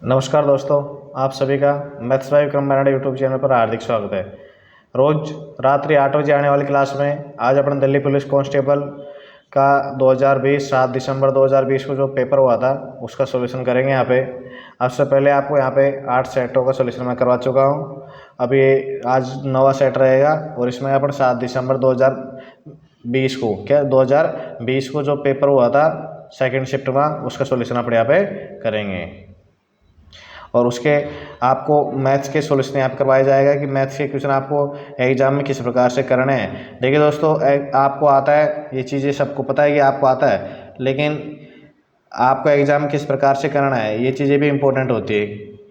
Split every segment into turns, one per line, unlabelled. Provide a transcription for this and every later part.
नमस्कार दोस्तों, आप सभी का maths by Vikram Mainade YouTube channel पर हार्दिक स्वागत है। रोज रात्रि 8 बजे आने वाली क्लास में आज अपन दिल्ली पुलिस कांस्टेबल का 2020 7 दिसंबर 2020 को जो पेपर हुआ था उसका सॉल्यूशन करेंगे। यहाँ पे सबसे पहले आपको यहाँ पे 8 सेटों का सॉल्यूशन मैं करवा चुका हूँ। अब ये आज 9वां सेट रहेगा और इसमें अपन 7 दिसंबर 2020 को 2020 को जो पेपर हुआ था सेकेंड शिफ्ट में उसका सॉल्यूशन अपन यहाँ पे करेंगे। और उसके आपको मैथ्स के सॉल्यूशन यहाँ पर करवाया जाएगा कि मैथ्स के क्वेश्चन आपको एग्जाम में किस प्रकार से करने हैं। देखिए दोस्तों, आपको आता है, ये चीज़ें सबको पता है कि आपको आता है, लेकिन आपका एग्ज़ाम किस प्रकार से करना है ये चीज़ें भी इम्पोर्टेंट होती है।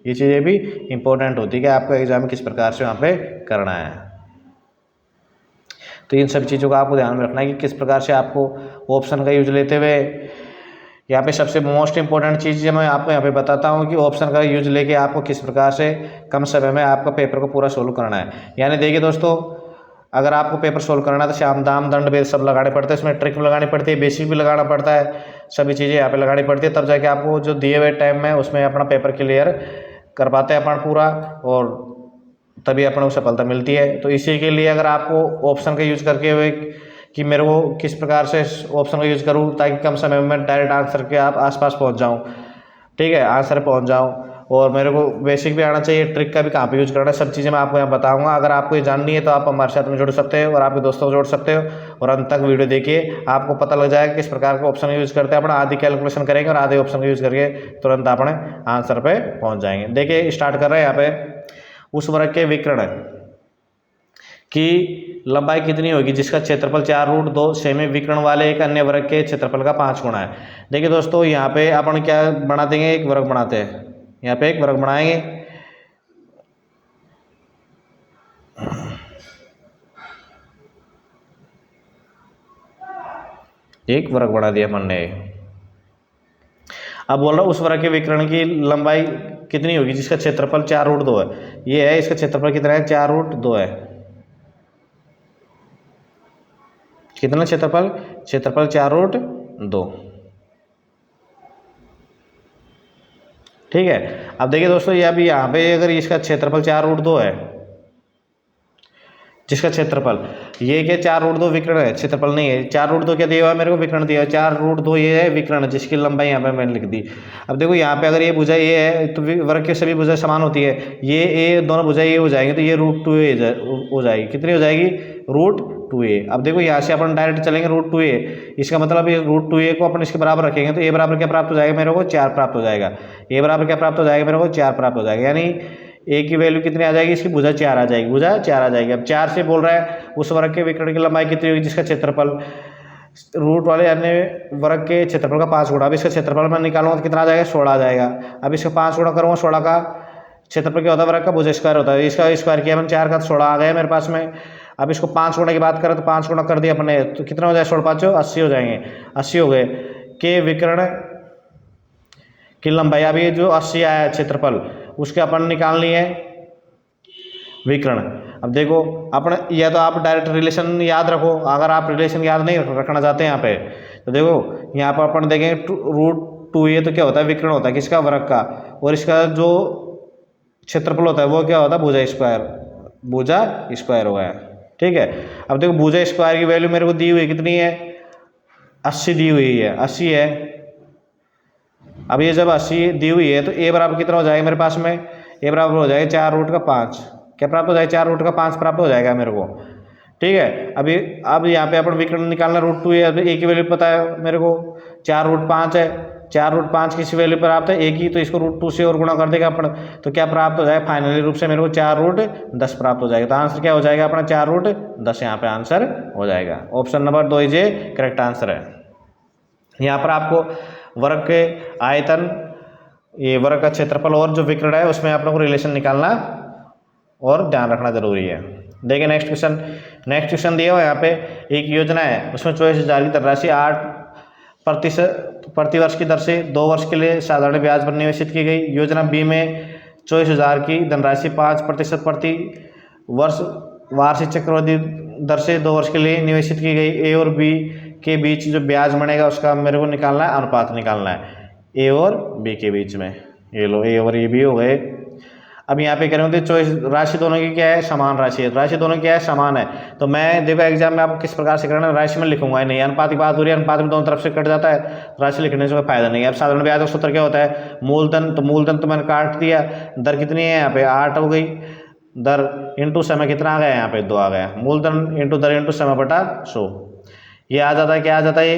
ये चीज़ें भी इम्पोर्टेंट होती है कि आपको एग्ज़ाम किस प्रकार से वहाँ पे करना है। तो इन सब चीज़ों का आपको ध्यान में रखना है कि किस प्रकार से आपको ऑप्शन का यूज लेते हुए यहाँ पे सबसे मोस्ट इंपॉर्टेंट चीज़ मैं आपको यहाँ पे बताता हूँ कि ऑप्शन का यूज लेके आपको किस प्रकार से कम समय में आपका पेपर को पूरा सोल्व करना है। यानी देखिए दोस्तों, अगर आपको पेपर सोल्व करना है तो श्याम दाम दंड भेद सब लगाने पड़ते हैं, इसमें ट्रिक भी लगानी पड़ती है, बेसिक भी लगाना पड़ता है, सभी चीज़ें यहाँ पे लगानी पड़ती है, तब जाके आपको जो दिए हुए टाइम में उसमें अपना पेपर क्लियर कर पाते हैं अपन पूरा, और तभी अपन को सफलता मिलती है। तो इसी के लिए अगर आपको ऑप्शन का यूज करके हुए कि मेरे को किस प्रकार से ऑप्शन का यूज़ करूँ ताकि कम समय में डायरेक्ट आंसर के आप आसपास पहुँच जाऊँ, ठीक है, आंसर पहुँच जाऊँ, और मेरे को बेसिक भी आना चाहिए, ट्रिक का भी कहाँ पे यूज़ करना है, सब चीज़ें मैं आपको यहाँ बताऊंगा। अगर आपको ये जाननी है तो आप हमारे साथ में जुड़ सकते हो और आपके दोस्तों को जोड़ सकते हो, और अंत तक वीडियो देखिए, आपको पता लग जाएगा किस प्रकार का ऑप्शन यूज़ करते हैं। अपना आधी कैलकुलेशन करेंगे और आधे ऑप्शन का यूज़ करके तुरंत अपने आंसर पे पहुँच जाएंगे। देखिए स्टार्ट कर रहे हैं। यहाँ पे उस वर्ग के विकर्ण की लंबाई कितनी होगी जिसका क्षेत्रफल 4√2 सेमी विकर्ण वाले एक अन्य वर्ग के क्षेत्रफल का 5 गुना है। देखिए दोस्तों, यहाँ पे अपन क्या बना देंगे, एक वर्ग बनाते हैं, यहाँ पे एक वर्ग बनाएंगे। एक वर्ग बना दिया अपन ने। अब बोल रहा हूँ उस वर्ग के विकर्ण की लंबाई कितनी होगी जिसका क्षेत्रफल 4√2 है। ये है, इसका क्षेत्रफल कितना है, 4√2 है। कितना क्षेत्रफल, क्षेत्रफल 4√2, ठीक है। अब देखिए दोस्तों, ये अभी यहाँ पे अगर इसका क्षेत्रफल 4√2 है, जिसका क्षेत्रफल ये क्या 4√2 विकर्ण है, क्षेत्रफल नहीं है। 4√2 क्या दिया हुआ है मेरे को, विकर्ण दिया है। 4√2 ये है विकर्ण जिसकी लंबाई यहाँ पे मैंने लिख दी। अब देखो यहाँ पे अगर ये भुजा ये है तो वर्ग की सभी भुजा समान होती है, ये दोनों भुजा ये हो जाएंगे तो ये √2a हो जाएगी। कितनी हो जाएगी, √2a। अब देखो यहाँ से अपन डायरेक्ट चलेंगे √2a, इसका मतलब ये √2a को अपन इसके बराबर रखेंगे तो a बराबर क्या प्राप्त हो जाएगा मेरे को, 4 प्राप्त हो जाएगा। a बराबर क्या प्राप्त हो जाएगा मेरे को, 4 प्राप्त हो जाएगा। यानी ए की वैल्यू कितनी आ जाएगी, इसकी भुजा 4 आ जाएगी, भुजा 4 आ जाएगी। अब 4 से बोल रहा है उस वर्ग के विकर्ण की लंबाई कितनी होगी जिसका क्षेत्रफल रूट वाले अन्य वर्ग के क्षेत्रफल का 5 गुना। अब इसका क्षेत्रफल मैं निकालूंगा तो कितना आ जाएगा, 16 आ जाएगा। अब इसका 5 गुना करूँगा, 16 का क्षेत्रफल क्या होता है, वर्ग का भुजा स्क्वायर होता है। इसका स्क्वायर किया मैंने 4 का, 16 आ गया मेरे पास में। अब इसको 5 गुना की बात करें तो 5 गुना कर दिया अपने, तो कितना हो जाए, 16 5 80 हो जाएंगे, 80 हो गए। के विकर्ण की लंबाई, अब ये जो 80 आया है क्षेत्रफल उसके अपन निकालनी है विकर्ण। अब देखो अपन, या तो आप डायरेक्ट रिलेशन याद रखो, अगर आप रिलेशन याद नहीं रखना चाहते यहाँ पे तो देखो यहाँ पर अपन देखेंगे √2a तो क्या होता है, विकर्ण होता है किसका, वर्ग का, और इसका जो क्षेत्रफल होता है वो क्या होता है, भुजा स्क्वायर, भुजा स्क्वायर हो गया, ठीक है। अब देखो भुजा स्क्वायर की वैल्यू मेरे को दी हुई कितनी है, 80 दी हुई है, 80 है। अब ये जब 80 दी हुई है तो a बराबर कितना हो जाएगा मेरे पास में, a बराबर हो जाएगा 4√5, क्या प्राप्त हो जाएगा, 4√5 प्राप्त हो जाएगा मेरे को, ठीक है। अभी अब यहाँ पे अपन विकर्ण निकालना √2 है, a की वैल्यू पता है मेरे को, 4√5 है, 4√5 किसी वैल्यू पर प्राप्त है a की, तो इसको √2 से और गुणा कर देगा अपन, तो क्या प्राप्त हो जाएगा, फाइनली रूप से मेरे को 4√10 प्राप्त हो जाएगा। तो आंसर क्या हो जाएगा अपना, 4√10 यहाँ पे आंसर हो जाएगा। Option number 2 is correct answer है। यहाँ पर आपको वर्ग के आयतन, ये वर्ग का क्षेत्रफल और जो विकर्ण है उसमें आप लोगों को रिलेशन निकालना और ध्यान रखना जरूरी है। देखिए नेक्स्ट क्वेश्चन दिया हुआ है यहाँ पे, एक योजना है उसमें 24,000 की धनराशि 8% प्रतिवर्ष की दर से 2 वर्ष के लिए साधारण ब्याज पर निवेशित की गई। योजना बी में 24,000 की धनराशि 5% प्रति वर्ष वार्षिक चक्रवृद्धि दर से 2 वर्ष के लिए निवेशित की गई। ए और बी के बीच जो ब्याज बनेगा उसका मेरे को निकालना है, अनुपात निकालना है ए और बी के बीच में। ये लो ए और ए भी हो गए। अब यहाँ पे कह रहे होते चॉइस राशि दोनों की क्या है, समान राशि है, राशि दोनों की क्या है, समान है। तो मैं देखो एग्जाम में आपको किस प्रकार से करना है, राशि में लिखूंगा नहीं, अनुपात की बात हो रही है, अनुपात में दोनों तरफ से कट जाता है, राशि लिखने से कोई फायदा नहीं है। अब साधारण ब्याज का सूत्र क्या होता है, मूलधन, तो मूलधन तो मैंने काट दिया, दर कितनी है यहाँ पे 8 हो गई, दर इंटू समय कितना आ गया यहाँ पे 2 आ गया, मूलधन इंटू दर इंटू समय बटा 100, ये आ जाता है, क्या आ जाता है,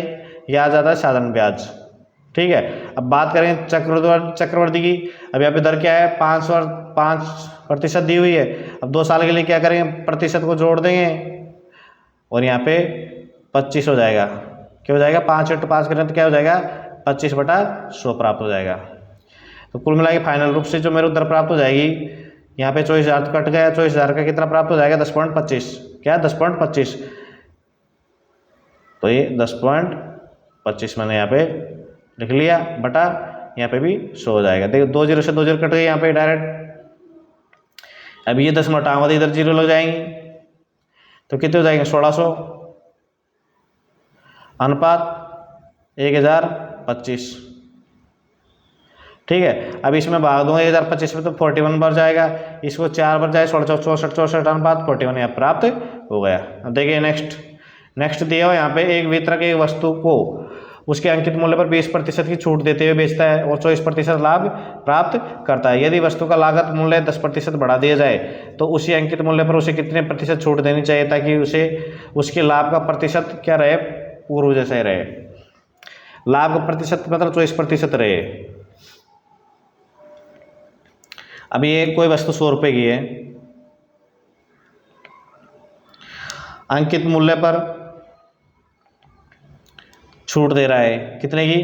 ये आ जाता है साधारण ब्याज। ठीक है। अब बात करें चक्रवर्ती की, अब यहाँ पे दर क्या है 5% दी हुई है। अब 2 साल के लिए क्या करेंगे, प्रतिशत को जोड़ देंगे और यहाँ पे 25 हो जाएगा, क्या हो जाएगा 5 × 5 करें तो क्या हो जाएगा 25/100 प्राप्त हो जाएगा। तो कुल मिला के फाइनल रूप से जो मेरे दर प्राप्त हो जाएगी, यहाँ पे 24,000 कट गया, 24,000 का कितना प्राप्त हो जाएगा 10.25, क्या 10.25, तो ये 10.25 मैंने यहाँ पे लिख लिया, बटा यहाँ पे भी 100 हो जाएगा। देखो 2 0 से 2 0 कट गए यहाँ पे डायरेक्ट। अब ये 10 में हटाऊंगा तो इधर 0 लग जाएंगे, तो कितने हो जाएंगे 1600, अनुपात 1025। ठीक है। अब इसमें भाग दूंगा 1025 में तो 41 बार जाएगा, इसको 4 बार जाए 16 64 64 अनुपात 41 यहाँ प्राप्त हो गया। अब देखिए नेक्स्ट दिया हो यहाँ पे, एक वितरक एक वस्तु को उसके अंकित मूल्य पर 20% की छूट देते हुए बेचता है और 24% लाभ प्राप्त करता है। यदि वस्तु का लागत मूल्य 10% बढ़ा दिया जाए तो उसी अंकित मूल्य पर उसे कितने प्रतिशत छूट देनी चाहिए ताकि उसे उसके लाभ का प्रतिशत क्या रहे, पूर्व जैसे रहे। लाभ का प्रतिशत मतलब 24% रहे। अब ये कोई वस्तु 100 रुपये की है, अंकित मूल्य पर छूट दे रहा है कितने की,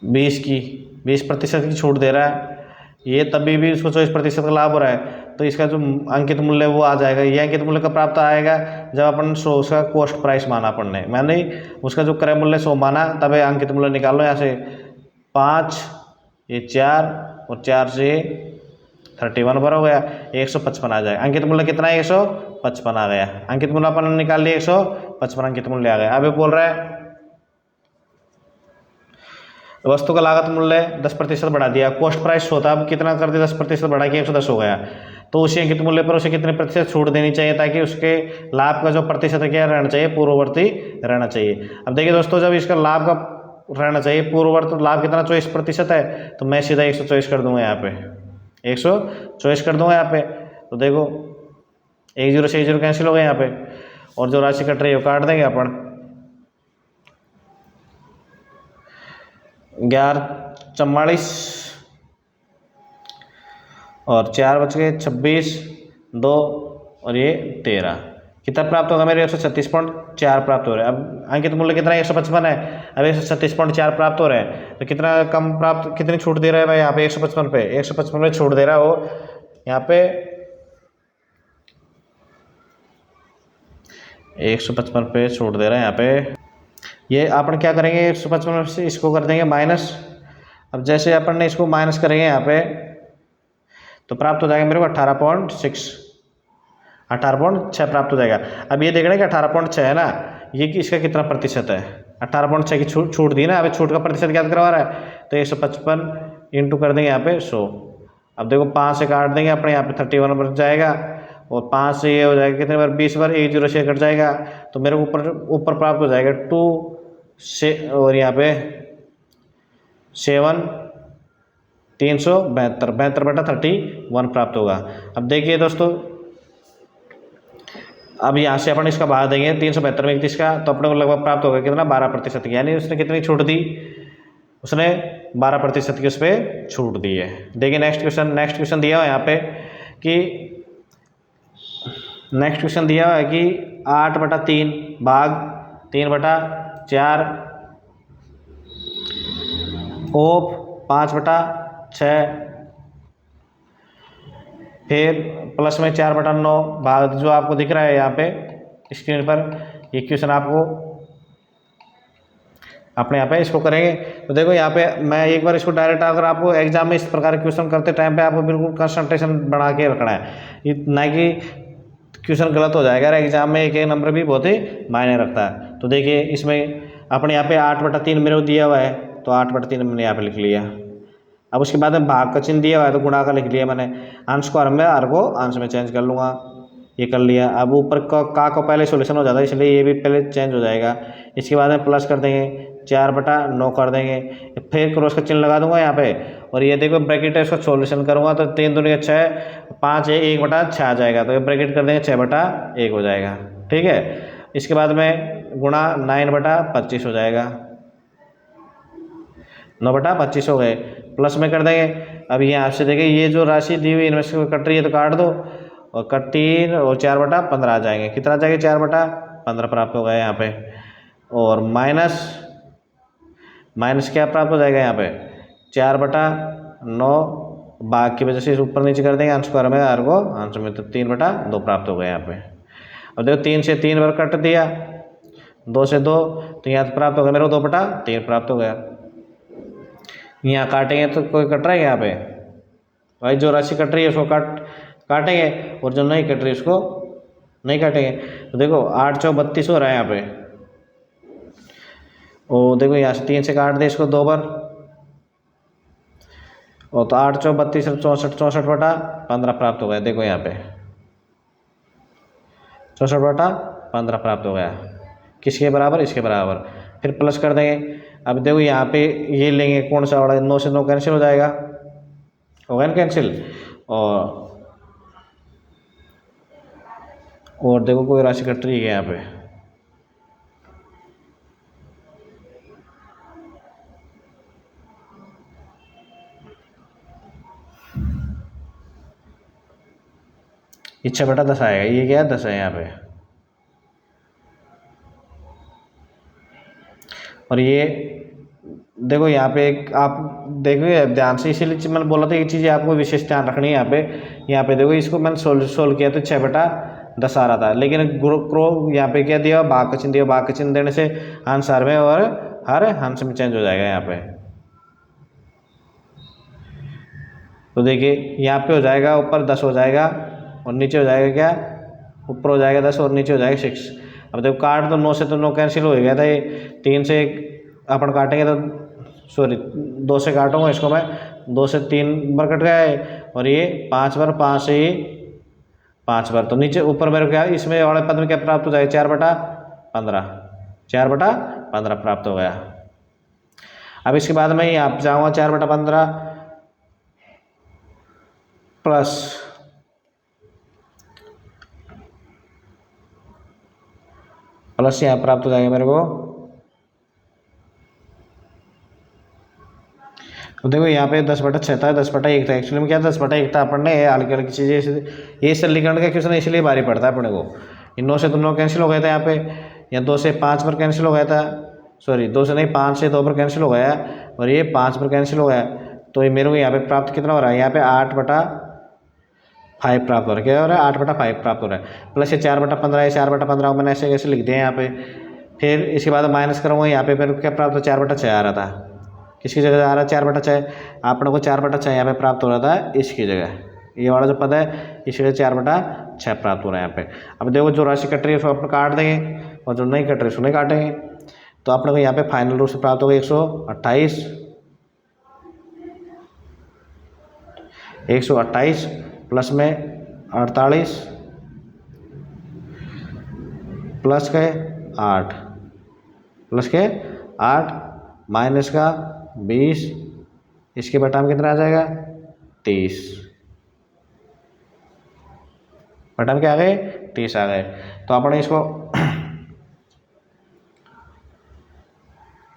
20% की छूट दे रहा है, ये तभी भी उसको 24% का लाभ हो रहा है, तो इसका जो अंकित मूल्य वो आ जाएगा। ये अंकित मूल्य का प्राप्त आएगा जब अपन 100 उसका कॉस्ट प्राइस माना अपन ने, मैंने उसका जो क्रय मूल्य 100 माना, तब अंकित मूल्य निकालो यहाँ से 5, ये 4 और 4 से 31 बार हो गया, 155 आ जाएगा। अंकित मूल्य कितना है 155 आ गया, अंकित मूल्य अपन ने निकाल लिया 155 अंकित मूल्य आ गया। अब ये बोल रहा है वस्तु का लागत मूल्य 10% बढ़ा दिया, कॉस्ट प्राइस होता, अब कितना कर दिया 10% बढ़ा के 110 हो गया, तो उसी अंकित मूल्य पर उसे कितने प्रतिशत छूट देनी चाहिए ताकि उसके लाभ का जो प्रतिशत है क्या रहना चाहिए, पूर्ववर्ती रहना चाहिए। अब देखिए दोस्तों, जब इसका लाभ का रहना चाहिए पूर्ववर्ती लाभ कितना 24% है, तो मैं सीधा 124 कर दूंगा यहाँ पे, 124 कर दूंगा यहाँ पे। तो देखो 1 0 से 1 0 कैंसिल हो गए यहाँ पे, और जो राशि कट रही है वो काट देंगे अपन, 11 और 4 बच गए 26, 2 और ये 13, कितना प्राप्त होगा मेरे 136.4 प्राप्त हो रहे हैं। अब अंकित मूल्य कितना है 155 है, अब 136.4 प्राप्त हो रहे हैं, तो कितना कम प्राप्त, कितनी छूट दे रहा है भाई यहाँ पे 155 पे छूट दे रहा है वो यहाँ पे 155 पे छूट दे रहा है यहाँ पे। ये अपन क्या करेंगे 155 से इसको कर देंगे माइनस। अब जैसे अपन ने इसको माइनस करेंगे यहाँ पे तो प्राप्त हो जाएगा मेरे को 18.6 प्राप्त हो जाएगा। अब ये देखना कि 18.6 है ना, ये कि इसका कितना प्रतिशत है, 18.6 की छूट दी ना, अभी छूट का प्रतिशत ज्ञात करवा रहा है, तो 155 इंटू कर देंगे यहाँ पे 100। अब देखो 5 से काट देंगे अपने यहाँ पे 31 बच जाएगा, और 5 से ये हो जाएगा कितने बार 20 बार, 1 0 से कट जाएगा, तो मेरे ऊपर प्राप्त हो जाएगा 2 से, और यहाँ पे 7 372 प्राप्त होगा। अब देखिए दोस्तों, अब यहाँ से अपन इसका भाग देंगे 372 में 31 का, तो अपने को लगभग प्राप्त होगा कितना 12%, यानी उसने कितनी छूट दी, उसने 12% की उस पर छूट दी है। देखिए नेक्स्ट क्वेश्चन दिया हुआ है यहाँ पे कि नेक्स्ट क्वेश्चन दिया हुआ है कि 8/3 भाग 3/4 ऑफ 5/6 फिर प्लस में 4/9 भाग, जो आपको दिख रहा है यहाँ पे स्क्रीन पर, ये क्वेश्चन आपको अपने यहाँ पे इसको करेंगे। तो देखो यहाँ पे मैं एक बार इसको डायरेक्ट, अगर आपको एग्जाम में इस प्रकार के क्वेश्चन करते टाइम पे आपको बिल्कुल कंसंट्रेशन बढ़ा के रखना है, ना कि क्वेश्चन गलत हो जाएगा। एग्जाम में एक नंबर भी बहुत ही मायने रखता है। तो देखिए इसमें अपने यहाँ पे 8/3 मेरे को दिया हुआ है, तो 8/3 मैंने यहाँ पे लिख लिया। अब उसके बाद में भाग का चिन्ह दिया हुआ है तो गुणा का लिख लिया मैंने। अंश को हर में, हर को अंश में चेंज कर लूँगा, ये कर लिया। अब ऊपर का को पहले सोल्यूशन हो जाता है इसलिए ये भी पहले चेंज हो जाएगा। इसके बाद में प्लस कर देंगे, 4/9 कर देंगे, फिर क्रॉस का चिन्ह लगा दूंगा यहाँ पे। और ये देखो ब्रैकेट है, इसका सोल्यूशन करूँगा तो 3 दूनी 6, 5 है, 1/6 आ जाएगा, तो ये ब्रैकेट कर देंगे 6/1 हो जाएगा। ठीक है, इसके बाद में गुणा 9/25 हो जाएगा, 9/25 हो गए। प्लस में कर देंगे। अब यहाँ से देखिए ये जो राशि दी हुई इनमें से कट रही है तो काट दो, और 3 और 4/15 आ जाएंगे। कितना आ जाएगा? 4/15 प्राप्त हो गया यहाँ पे। और माइनस क्या प्राप्त हो जाएगा यहाँ पे? 4/9 भाग की वजह से ऊपर नीचे कर देंगे, अंश को हर में, हर को अंश में, तो 3/2 प्राप्त हो गया यहाँ पे। अब देखो 3 से 3 बार कट दिया, 2 से 2, तो यहाँ प्राप्त हो गया मेरे को 2/3 प्राप्त हो गया। यहाँ काटेंगे तो कोई कट रहा है यहाँ पे भाई, जो राशि कट रही है उसको काटेंगे, और जो नहीं कट रही उसको नहीं काटेंगे। तो देखो 8 × 4 = 32 हो रहा है यहाँ पे। और देखो यहाँ से 3 से काट दे इसको 2 बार, और तो 8 × 4 = 32, 64/15 प्राप्त हो गया। देखो यहाँ पे 64/15 प्राप्त हो गया। किसके बराबर? इसके बराबर। फिर प्लस कर देंगे। अब देखो यहाँ पे ये लेंगे, कौन सा वाला? 9 से 9 कैंसिल हो जाएगा, होगा ना कैंसिल। और देखो कोई राशि कट रही है यहाँ पे, ये 6/10 आएगा। ये क्या है? 10 है यहाँ पे। और ये देखो यहाँ पे एक आप देखो ध्यान से, इसीलिए मैंने बोला था ये चीज़ें आपको विशेष ध्यान रखनी है यहाँ पे। यहाँ पे देखो इसको मैंने सोल्व किया तो 6/10 आ रहा था, लेकिन क्रो यहाँ पे क्या दिया? भाग का चिन्ह दिया। भाग का चिन्ह देने से अंश हर में और हर अंश में चेंज हो जाएगा यहाँ पे। तो देखिए यहाँ पे हो जाएगा, ऊपर 10 हो जाएगा और नीचे हो जाएगा क्या? ऊपर हो जाएगा 10 और नीचे हो जाएगा 6। अब देखो काट तो 9 से तो 9 कैंसिल हो गया था, ये 3 से अपन काटेंगे तो 2 से काटूंगा इसको मैं, 2 से 3 बार कट गया है, और ये 5 बार, 5 से ये 5 बार, तो नीचे ऊपर मेरे क्या इसमें वाले पद में क्या प्राप्त हो जाएगा? 4/15, 4/15 प्राप्त हो गया। अब इसके बाद मैं यहाँ पे जाऊँगा 4/15 प्लस यहाँ प्राप्त हो जाएगा मेरे को। तो देखो यहाँ पे 10/6 था, 10/1 था। एक्चुअली में क्या 10/1 था, अपन ने हल्की हल्की चीज़ें, ये सरलीकरण का क्वेश्चन इसलिए भारी पड़ता है अपने को। इन 9 से 9 कैंसिल हो गया था यहाँ पे, या 2 से 5 पर कैंसिल हो गया था, सॉरी 2 से नहीं 5 से 2 पर कैंसिल हो गया, और ये 5 पर कैंसिल हो गया। तो ये मेरे को यहाँ पे प्राप्त कितना हो रहा है? यहाँ पे 8/5 प्राप्त हो रहा है। क्या हो रहा है? 8/5 प्राप्त हो रहा है। प्लस ये 4/15 है, 4/15 मैंने ऐसे कैसे लिख दिया यहाँ पे। फिर इसके बाद माइनस करूँगा, यहाँ पे मेरे को क्या प्राप्त हो? 4/6 आ रहा था। किसकी जगह आ रहा है? 4/6। आपने को 4/6 यहाँ पे प्राप्त हो रहा था, इसकी जगह ये वाला जो पद है इसकी जगह 4/6 प्राप्त हो रहा है यहाँ पे। अब देखो जो राशि कट रही है उसको अपन काट देंगे, और जो नहीं कट रही उसको नहीं काटेंगे। तो अपने को यहाँ पे फाइनल रूप से प्राप्त होगा 128 प्लस में 48 प्लस के 8 माइनस का 20, इसके बटा में कितना आ जाएगा? 30। बटा में क्या आ गए? 30 आ गए। तो अपने इसको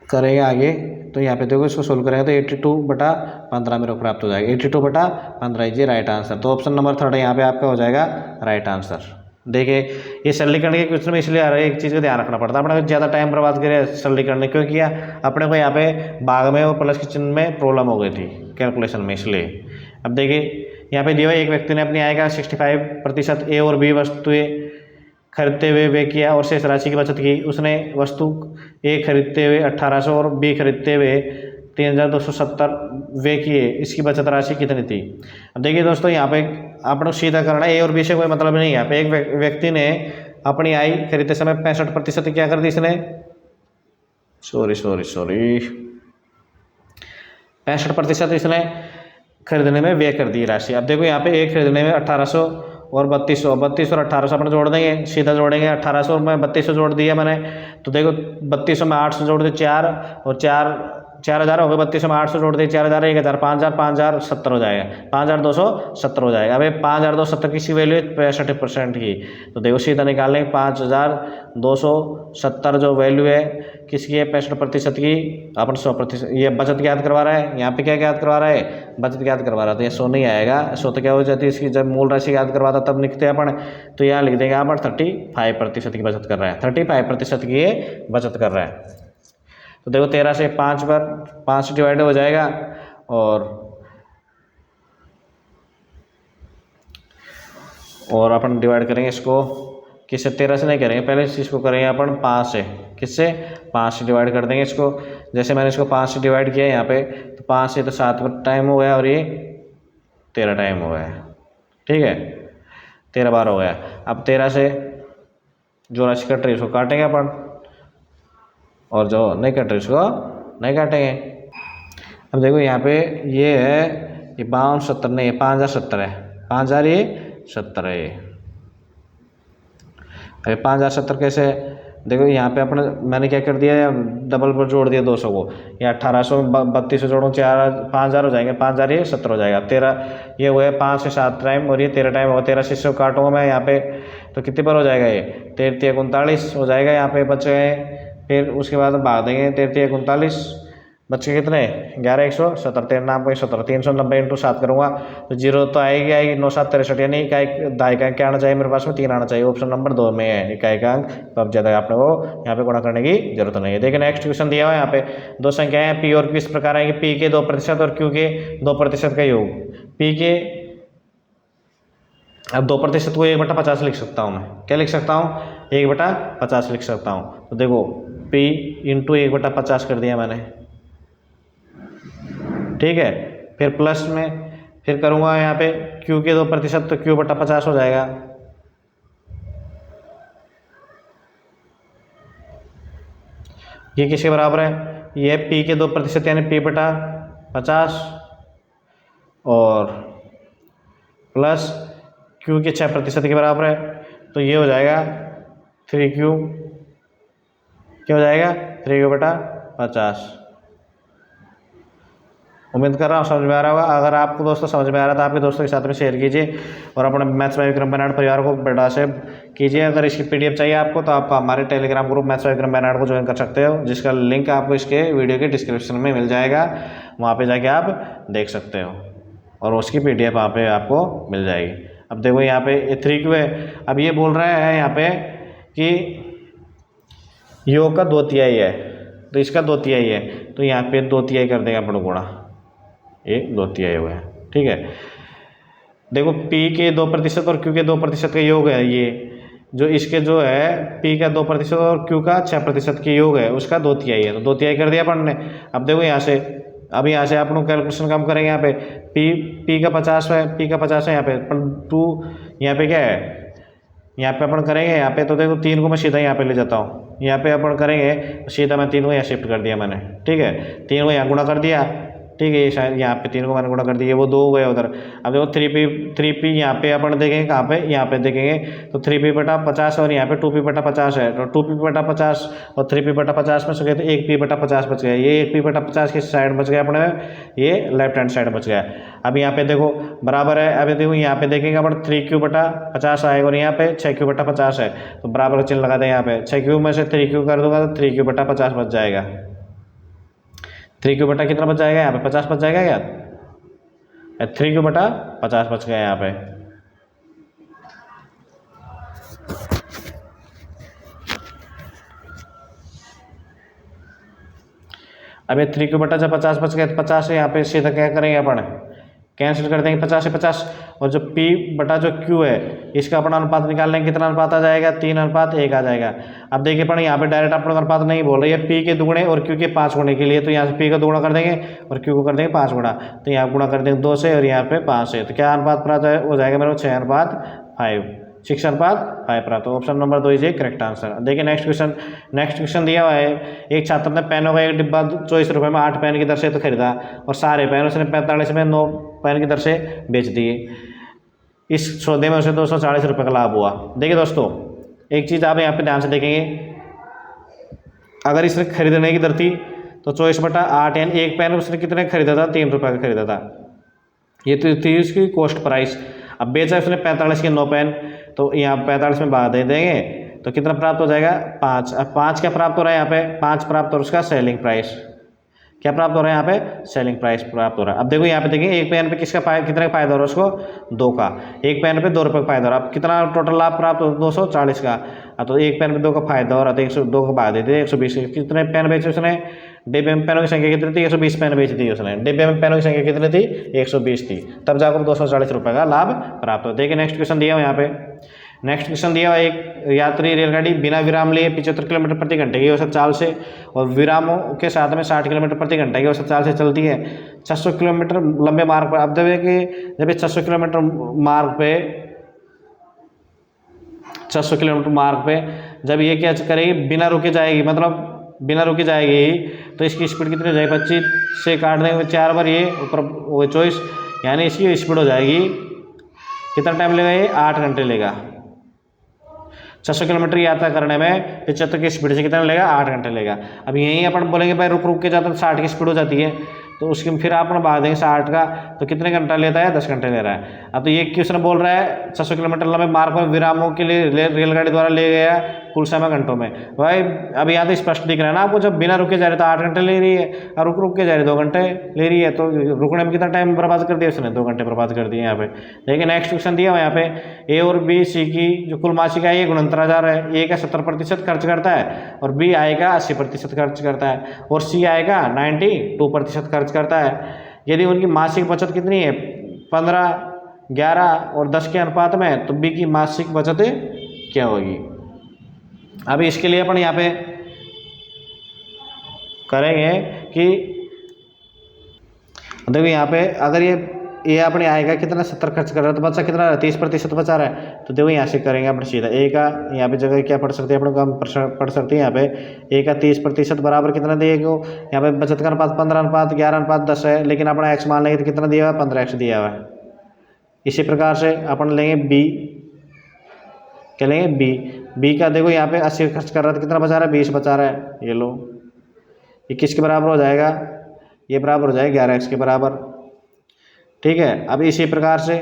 करेंगे आगे। तो यहाँ पे देखो इसको सोल्व करेंगे तो 82/15 मेरे को प्राप्त हो जाएगा। 82/15 इज राइट आंसर। तो ऑप्शन नंबर 3 यहाँ पे आपका हो जाएगा राइट आंसर। देखिए ये सरलीकरण के क्वेश्चन में इसलिए आ रहा है, एक चीज़ का ध्यान रखना पड़ता है। अपने को ज़्यादा टाइम बर्बाद करे सरलीकरण ने, क्यों किया? अपने को यहाँ पे भाग में और प्लस के चिन्ह में प्रॉब्लम हो गई थी कैलकुलेशन में, इसलिए। अब देखिए यहाँ पे दिया हुआ एक व्यक्ति ने अपनी आय का 65% ए और बी वस्तुएं खरीदते हुए वे किया और शेष राशि की बचत की। उसने वस्तु ए खरीदते हुए 1800 और बी खरीदते हुए 3270 वे किए, इसकी बचत राशि कितनी थी? अब देखिए दोस्तों यहाँ पे आपको सीधा करना है, ए और बी से कोई मतलब नहीं है। यहाँ पे एक व्यक्ति ने अपनी आय खरीदते समय 65% क्या कर दी इसने, सॉरी 65% इसने खरीदने में व्यय कर दी राशि। अब देखो यहाँ पे एक खरीदने में 1800 और 3200, 3200 और 1800 अपने जोड़ देंगे, सीधा जोड़ेंगे। 1800 में 3200 जोड़ दिया मैंने, तो देखो 3200 में 800 जोड़ दे 4 और 4000 हो गए। 3200 में 800 जोड़ दिए 4000, 1000, 5000, 5070 हो जाएगा, 5270 हो जाएगा। अब 5270 किसी वैल्यू है 65% की, तो देखो सीधा निकाल लेंगे। 5270 जो वैल्यू है किसकी है, 65% की, अपन 100%। ये बचत ज्ञात करवा रहा है, यहाँ पे क्या ज्ञात करवा रहा है, बचत ज्ञात करवा रहा है, तो ये 100 नहीं आएगा। 100 तो क्या हो जाती है इसकी, जब मूल राशि ज्ञात करवाता तब लिखते हैं अपन, तो यहाँ लिख देंगे अपन 35% की बचत कर रहा है, 35% की ये बचत कर रहा है। तो देखो 13 से 5 पर 5 डिवाइड हो जाएगा, और अपन डिवाइड करेंगे इसको किससे, 13 से नहीं करेंगे, पहले इसको करेंगे अपन 5 से। किससे, 5 से डिवाइड कर देंगे इसको। जैसे मैंने इसको 5 से डिवाइड किया यहाँ पे, तो 5 से तो 7 टाइम हो गया और ये 13 टाइम हो गया, ठीक है, 13 बार हो गया। अब 13 से जो राशि कट रही है उसको काटेंगे अपन, और जो नहीं कट रही उसको नहीं काटेंगे। अब देखो यहाँ पे ये है, ये 5270 नहीं, ये 5070 है, 5070 है ये। अरे 5070 कैसे है, देखो यहाँ पे अपने मैंने क्या कर दिया, डबल पर जोड़ दिया 200 को, या 1800 3200 जोड़ो 5000 हो जाएंगे, 5000 ये 70 हो जाएगा। 13 ये हुआ है 5 से 7 टाइम, और ये 13 टाइम होगा। 13 से इसको काटूंगा मैं यहाँ पे, तो कितने पर हो जाएगा, ये 13 39 हो जाएगा। यहाँ पे बच गए, फिर उसके बाद भाग देंगे, 13 39 बच्चे कितने, 11 170, 13 नाम को 17, 390 इंटू 7 करूँगा तो 0 तो आएगी 9 7 63, यानी इकाई दाई का अंक क्या आना चाहिए मेरे पास में, 3 आना चाहिए। ऑप्शन नंबर 2 में है इकाई का अंक, तो अब ज़्यादा आपने को यहाँ पे गुणा करने की जरूरत नहीं है। देखिए नेक्स्ट क्वेश्चन दिया हुआ है यहाँ पे, दो संख्याएं हैं पी और क्यू इस प्रकार आएंगे, पी के 2% और क्यू के 2% का योग। पी के, अब 2% को 1/50 लिख सकता हूँ मैं, क्या लिख सकता हूँ, 1/50 लिख सकता हूँ। तो देखो P इंटू 1/50 कर दिया मैंने, ठीक है। फिर प्लस में फिर करूँगा यहाँ पे Q के 2%, तो Q/50 हो जाएगा। ये किसके बराबर है, ये P के 2% यानी P/50 और प्लस Q के 6% के बराबर है, तो ये हो जाएगा 3Q, क्या हो जाएगा 3Q/50। उम्मीद कर रहा हूँ समझ में आ रहा होगा। अगर आपको दोस्तों समझ में आ रहा है तो आपके दोस्तों के साथ में शेयर कीजिए और अपने मैथ्स बाय विक्रम बैनार्ड परिवार को बड़ा से कीजिए। अगर इसकी PDF चाहिए आपको तो आप हमारे Telegram group maths by Vikram बैनार्ड को ज्वाइन कर सकते हो, जिसका लिंक आपको इसके वीडियो के डिस्क्रिप्शन में मिल जाएगा, वहाँ पर जाके आप देख सकते हो और उसकी PDF वहाँ पर आपको मिल जाएगी। अब देखो यहाँ पे 3Q है, अब ये बोल रहे हैं यहाँ पे कि योग का 2/3 है, तो इसका 2/3 है, तो यहाँ पे 2/3 कर देंगे अपन गुणा, ये 2/3 हुआ है, ठीक है। देखो P के 2% और Q के 2% का योग है, ये जो इसके जो है P का 2% और Q का 6% के योग है, उसका 2/3 है, तो 2/3 कर दिया अपन ने। अब देखो यहाँ से, अब यहाँ से अपन कैलकुलेशन कम करेंगे, यहाँ पे P का 50 है, P का 50 है यहाँ पे, पर 2 यहाँ पे क्या है, यहाँ पे अपन करेंगे यहाँ पे, तो देखो 3 को मैं सीधा यहाँ पे ले जाता हूँ, यहाँ पे अपन करेंगे सीधा, मैं 3 को यहाँ शिफ्ट कर दिया मैंने, ठीक है, 3 को यहाँ गुणा कर दिया, ठीक है, शायद यहाँ पे 3 को मैंने गुणा कर दिया, वो 2 हो गए उधर। अब देखो 3P यहाँ पे अपन देखेंगे कहाँ पे, यहाँ पे देखेंगे तो 3P/50 और यहाँ पे 2P/50 है, तो 2P/50 और 3P/50 में से तो 1P/50 बच गया, ये 1P/50 की साइड बच गया अपने, ये लेफ्ट हैंड साइड बच गया। अब यहाँ पे देखो बराबर है, अभी देखो यहाँ पे देखेंगे अपन 3Q/50 आएगा और यहाँ पे 6Q/50 है, तो बराबर का चिन्ह लगा दें यहाँ पे, 6Q में से 3Q कर दूंगा तो 3Q/50 बच जाएगा। 3Q बटा कितना बच जाएगा यहाँ पे, 50 बच जाएगा क्या, 3Q/50 बच गया यहाँ पे। अब ये 3Q/50 बच गया, तो 50 से यहाँ पे सीधा क्या करेंगे अपन, कैंसिल कर देंगे 50 से 50, और जो P/जो Q है इसका अपना अनुपात निकाल लेंगे, कितना अनुपात आ जाएगा, 3:1 आ जाएगा। अब देखिए अपन यहाँ पे डायरेक्ट अपन अनुपात नहीं बोल रहे हैं, P के दुगुने और Q के 5 गुणे के लिए, तो यहाँ से P का दुगुना कर देंगे और Q को कर देंगे 5 गुणा, तो यहाँ गुणा कर देंगे 2 से और यहाँ पे 5 से, तो क्या अनुपात पर हो जाएगा मेरे को 6:5, 6 अनुपात 5 प्राप्त। Option number 2 is A correct answer. देखिए नेक्स्ट क्वेश्चन दिया हुआ है, एक छात्र ने पेनों का एक डिब्बा 24 रुपये में 8 पेन की दर से तो खरीदा और सारे पेन उसने 45 में 9 पेन की दर से बेच दिए। इस सौदे में उसे 240 रुपये का लाभ हुआ। देखिए दोस्तों, एक चीज़ आप यहाँ पे ध्यान से देखेंगे, अगर इसने खरीदने की दर थी तो 24/8 यानी एक पेन उसने कितने खरीदा था, 3 रुपये का खरीदा था। ये तो थी उसकी कॉस्ट प्राइस। अब बेचा उसने 45 के 9 पेन, तो यहाँ 45 में भाग दे देंगे तो कितना प्राप्त हो जाएगा, 5। अब 5 क्या प्राप्त हो रहा है यहाँ पे, 5 प्राप्त हो रहा है उसका सेलिंग प्राइस। क्या प्राप्त हो रहा है यहाँ पे, सेलिंग प्राइस प्राप्त हो रहा है। अब देखो यहाँ पे देखिए, एक पेन पे किसका कितने का फायदा हो रहा है उसको, 2 का। एक पेन पे 2 रुपये का फायदा हो रहा है। अब कितना टोटल लाभ प्राप्त हो, 240 का। तो एक पेन पे 2 का फायदा हो रहा था, 102 का भाग देते 120। कितने पेन बेचे उसने, डिब्बे में पेनों की संख्या कितनी थी, 120 पेन बेच दी उसने। डिब्बे में पेनों की संख्या कितनी थी, 120 थी, तब जाकर 240 रुपये का लाभ प्राप्त हो। देखिए नेक्स्ट क्वेश्चन दिया हुआ यहाँ पे, नेक्स्ट क्वेश्चन दिया हुआ, एक यात्री रेलगाड़ी बिना विराम लिए 75 किलोमीटर प्रति घंटे की औसत चाल से और विरामों के साथ में 60 किलोमीटर प्रति घंटे की औसत चाल से चलती है 600 किलोमीटर लंबे मार्ग पर। अब जब ये 600 किलोमीटर मार्ग पे 600 किलोमीटर मार्ग पे जब ये क्या करेगी, बिना रुके जाएगी, मतलब बिना रुके जाएगी, तो इसकी स्पीड कितनी हो जाएगी, 25 से काट देंगे 4 बार, ये ऊपर वो 24, यानी इसकी स्पीड हो जाएगी, कितना टाइम लेगा ये, 8 घंटे लेगा। 600 किलोमीटर यात्रा करने में 75 की स्पीड से कितना लेगा, 8 घंटे लेगा। अब यहीं अपन बोलेंगे भाई रुक रुक के जाता है 60 की स्पीड हो जाती है, तो उसके फिर आप भाग देंगे 60 का, तो कितने घंटा लेता है, 10 घंटे ले रहा है। अब तो ये क्वेश्चन बोल रहा है 600 किलोमीटर लंबे मार्ग पर विरामों के लिए रेलगाड़ी द्वारा ले गया कुल समय घंटों में। भाई अब यहाँ तो स्पष्ट दिख रहा है ना आपको, जब बिना रुके जा रहे तो 8 घंटे ले रही है और रुक रुक के जा रही 2 घंटे ले रही है, तो रुकने में कितना टाइम बर्बाद कर दिया उसने, 2 घंटे बर्बाद कर दिए यहाँ पे। देखिए नेक्स्ट क्वेश्चन दिया हुआ यहाँ पे, ए और बी सी की जो कुल मासिक आय गुणंतर आधार है, ए का 70% खर्च करता है और बी आय का 80% खर्च करता है और सी आय का 92% खर्च करता है। यदि उनकी मासिक बचत कितनी है, 15, 11 और 10 के अनुपात में, तो बी की मासिक बचत क्या होगी। अभी इसके लिए अपन यहाँ पे करेंगे कि देखो यहाँ पे अगर ये अपने आएगा कितना 70 खर्च कर रहा है तो बचा कितना 30% बचा रहा है, तो देखो यहाँ से करेंगे अपन सीधा। ए का यहाँ पे जगह क्या पढ़ सकते हैं अपन, हम पढ़ सकते हैं यहाँ पे ए का 30% बराबर कितना देगा, यहाँ पे बचत का अनुपात 15:11:10 है, लेकिन अपना एक्स मान लेंगे तो कितना दिया हुआ है, 15x दिया हुआ है। इसी प्रकार से अपन लेंगे बी, क्या लेंगे बी का देखो यहाँ पे 80 खर्च कर रहा है तो कितना बचा रहा है, 20 बचा रहा है। ये लो, ये किसके बराबर हो जाएगा, ये बराबर हो जाएगा 11x के बराबर, ठीक है। अब इसी प्रकार से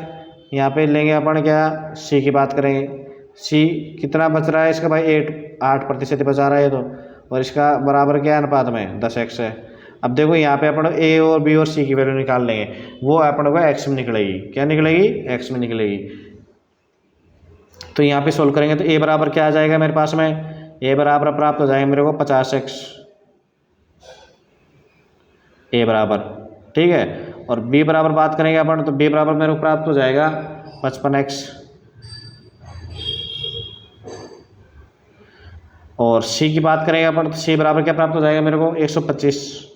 यहाँ पे लेंगे अपन क्या, सी की बात करेंगे, सी कितना बच रहा है इसका भाई 8% बचा रहा है तो, और इसका बराबर क्या अनुपात में 10x है। अब देखो यहाँ पे अपन ए और बी और सी की वैल्यू निकाल लेंगे, वो अपन को एक्स में निकलेगी, क्या निकलेगी, एक्स में निकलेगी। तो यहाँ पे सोल्व करेंगे तो ए बराबर क्या आ जाएगा मेरे पास में, ए बराबर प्राप्त हो जाएगा मेरे को 50x, ए बराबर, ठीक है। और बी बराबर बात करेंगे अपन, तो बी बराबर मेरे को प्राप्त हो जाएगा 55x, और सी की बात करेंगे अपन तो सी बराबर क्या प्राप्त हो जाएगा मेरे को 125।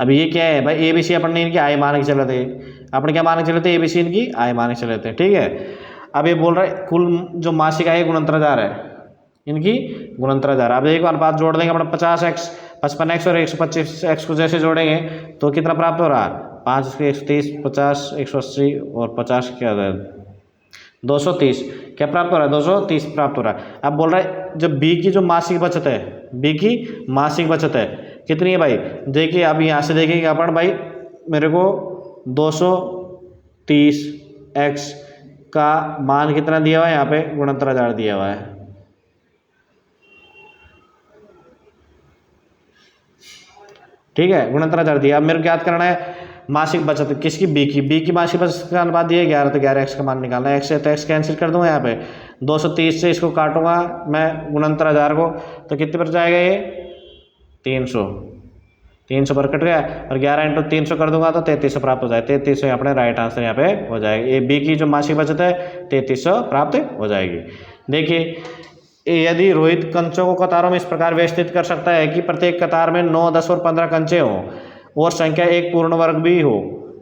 अब ये क्या है भाई, ए बी सी अपन ने इनकी आय मान के चले थे, अपन क्या मान के चले थे, ए बी सी इनकी आय मान के चले थे, ठीक है। अब ये बोल रहा है कुल जो मासिक आय गुणंतर आधार है, इनकी गुणंतर आधार। अब एक अनुपात जोड़ देंगे अपना 50x, 55x और 125x को जैसे जोड़ेंगे तो कितना प्राप्त हो रहा है, 5 के 130, 50, 180 और 50 क्या है 230, क्या प्राप्त हो रहा है, 230 प्राप्त हो रहा है। अब बोल रहा है जब बी की जो मासिक बचत है, बी की मासिक बचत है कितनी है भाई, देखिए अब यहाँ से देखेंगे अपन भाई, मेरे को 230x का मान कितना दिया हुआ है, यहाँ पे गुणंतर आधार दिया हुआ है, ठीक है, गुणंतर आधार दिया। अब मेरे को याद करना है मासिक बचत किसकी, बी की मासिक बचत का अनुपात दिया 11, तो 11x का मान निकालना है। एक्स है तो एक्स कैंसिल कर दूंगा यहाँ पे, 230 से इसको काटूंगा मैं गुणंतर आधार को, तो कितने पर जाएगा ये 300 पर कट गया, और 11 × 300 कर दूंगा तो 3300 प्राप्त हो जाए। 3300 अपने राइट आंसर यहाँ पे हो जाएगा। ये बी की जो मासिक बचत है 3300 प्राप्त हो जाएगी। देखिए यदि रोहित कंचों को कतारों में इस प्रकार व्यवस्थित कर सकता है कि प्रत्येक कतार में 9, 10 और 15 कंचे हों और संख्या एक पूर्ण वर्ग भी हो,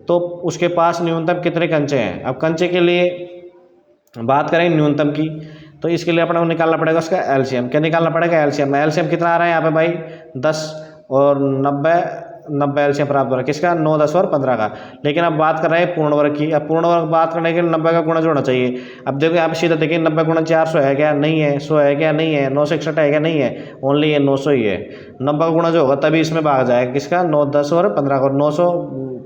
तो उसके पास न्यूनतम कितने कंचे हैं। अब कंचे के लिए बात करें न्यूनतम की, तो इसके लिए अपने को निकालना पड़ेगा उसका एलसीएम। क्या निकालना पड़ेगा? एलसीएम। एलसीएम कितना आ रहा है यहाँ पे भाई? 10 और 90 एलसीएम प्राप्त हो रहा है किसका? 9, 10 और 15 का। लेकिन अब बात कर रहे हैं पूर्ण वर्ग की। अब पूर्ण वर्ग बात करने के लिए 90 का गुणा जोड़ना चाहिए। अब देखो यहाँ पे सीधा देखिए 90 गुणा 400 है क्या? नहीं है। 100 है क्या? नहीं है। 961 है क्या? नहीं है। ओनली ये 900 ही है। 90 का गुणा जो होगा तभी इसमें भाग जाएगा किसका? 9, 10 और 15 का। 900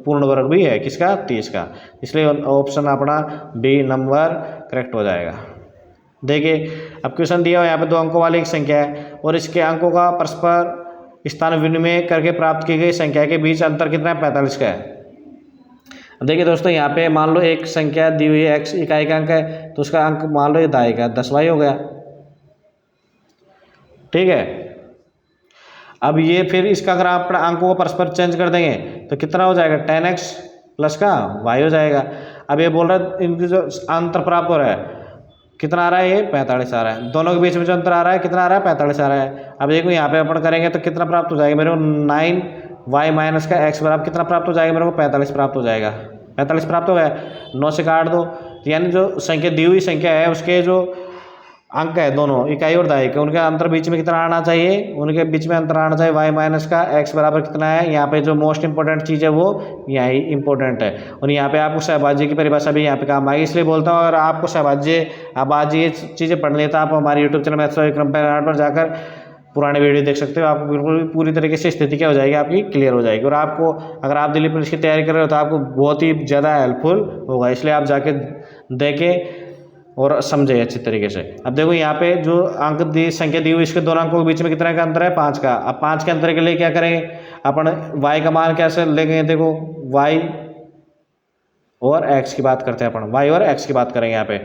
पूर्ण वर्ग भी है किसका? 30 का। इसलिए ऑप्शन अपना बी नंबर करेक्ट हो जाएगा। देखिए अब क्वेश्चन दिया हुआ यहाँ पे 2 अंकों वाली एक संख्या है और इसके अंकों का परस्पर स्थान विनिमय करके प्राप्त की गई संख्या के बीच अंतर कितना है? 45 का है। देखिए दोस्तों यहाँ पे मान लो एक संख्या दी हुई है x इकाई का अंक है, तो उसका अंक मान लो ये दाई का 10 वाई हो गया, ठीक है। अब ये फिर इसका अगर आप अंकों को परस्पर चेंज कर देंगे तो कितना हो जाएगा? 10x प्लस का y हो जाएगा। अब ये बोल रहा है इनकी जो अंतर प्राप्त हो रहा है कितना आ रहा है? ये 45 आ रहा है। दोनों के बीच में जो अंतर आ रहा है कितना आ रहा है? 45 आ रहा है। अब देखो यहाँ पे अपन करेंगे तो कितना प्राप्त हो जाएगा मेरे को? 9y माइनस का x बराबर कितना प्राप्त हो जाएगा मेरे को? 45 प्राप्त हो जाएगा। 45 प्राप्त हो गया। 9 से काट दो, यानी जो संख्या दी हुई संख्या है उसके जो अंक है दोनों इकाई और दाई के, उनके अंतर बीच में कितना आना चाहिए? उनके बीच में अंतर आना चाहिए y माइनस का x बराबर कितना है? यहाँ पे जो मोस्ट इंपॉर्टेंट चीज़ है वो यही इंपॉर्टेंट है। और यहाँ पे आपको सहभाज्य की परिभाषा भी यहाँ पे काम आएगी। इसलिए बोलता हूँ अगर आपको सहभाज्य अभाज्य ये चीज़ें पढ़नी है तो आप हमारे यूट्यूब चैनल मैथ्स कंपेयर पर जाकर पुराने वीडियो देख सकते हो। आपको बिल्कुल पूरी तरीके से स्थिति क्या हो जाएगी? आपकी क्लियर हो जाएगी। और आपको अगर आप दिल्ली पुलिस की तैयारी कर रहे हो तो आपको बहुत ही ज़्यादा हेल्पफुल होगा। इसलिए आप जाके देखें और समझे अच्छी तरीके से। अब देखो यहाँ पे जो अंक दी संख्या दी हुई इसके दोनों अंकों के बीच में कितना का अंतर है? 5 का। अब 5 के अंतर के लिए क्या करेंगे अपन? y का मान कैसे लेंगे? देखो y और x की बात करते हैं अपन, y और x की बात करेंगे यहाँ पे।